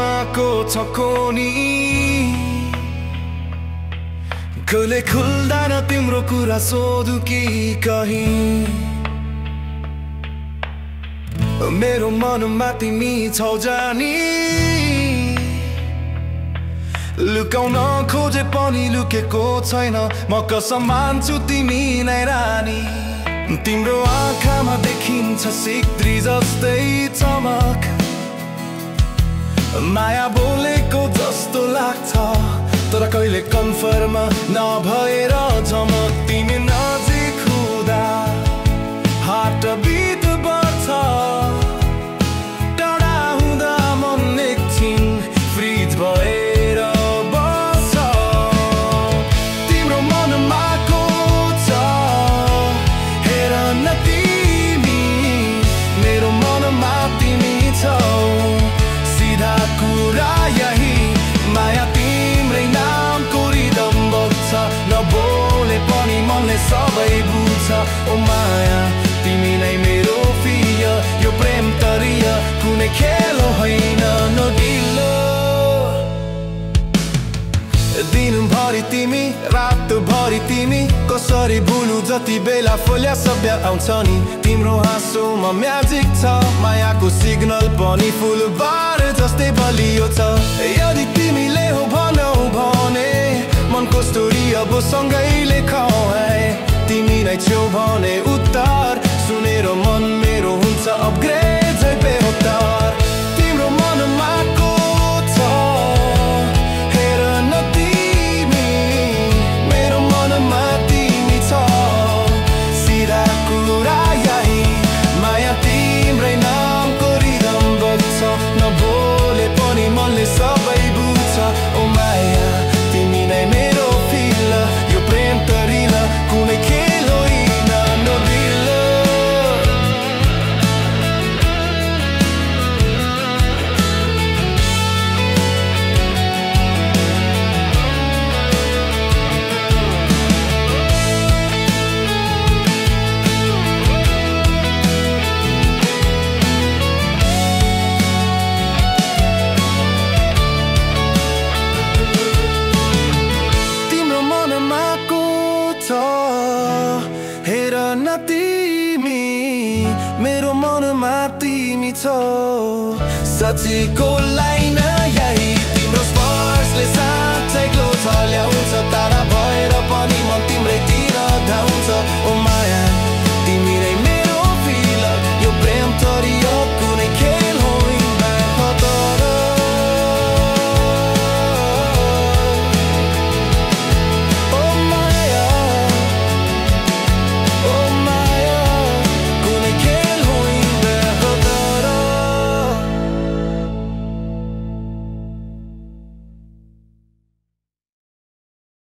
मनको छकोनी कहिले खुल्दैन तिम्रो कुरा सोधु कि कहीं मेरो मनमा तिमी छौ जानी लुकाउन खोजे पनि लुकेको छैन म कसम मान्छु तिमी नै रानी तिम्रो आँखामा देखिन्छ सिक्री जस्तै चमक माया बोलेको जस्तो लाग्छ तर कहिले कन्फर्म नभएर झमक तिमी नजिक हुँदा हार्ट बिट बढ्छ टाढा हुँदा मन एकछिन फ्रिज भएर बस्छ तिम्रो मनमा को छ हेर न तिमी मेरो मनमा तिमी छौ सीधा कुरा यही माया तिम्रै नामको रिदम बग्छ नबोले पनि मनले सबै बुझ्छ ओ माया तिमी नै मेरो प्रिय यो प्रेम तरिय कुनै खेल होइन नडिलो दिनभरि तिमी रातभरि तिमी कसरी भुलु जति बेला फुल्या सभ्य आउँछ नि तिम्रो हाँसोमा म्याजिक छ मायाको सिग्नल पनि फुलबार जस्तै बलियो छ यदि तिमीले हो भनौ भने मनको स्टोरी अब सँगै लेखौ है तिमी नै छौ भने उत्तर सुनेर मन मेरो हुन्छ अपग्रेड झै बेहोत्तर तिम्रो मनमा को छ हेर न तिमी मेरो मनमा तिमी छौ सिधा कुरा यही माया तिम्रै नामको रिदम बग्छ नबोले पनि मनले सबै बुझ्छ ओ माया तिमी नै मेरो फिल यो प्रेम तरिल कुनै खेल होइन नबिलो हेर न तिमी मेरो मनमा तिमी छौ साँच्चीको लागि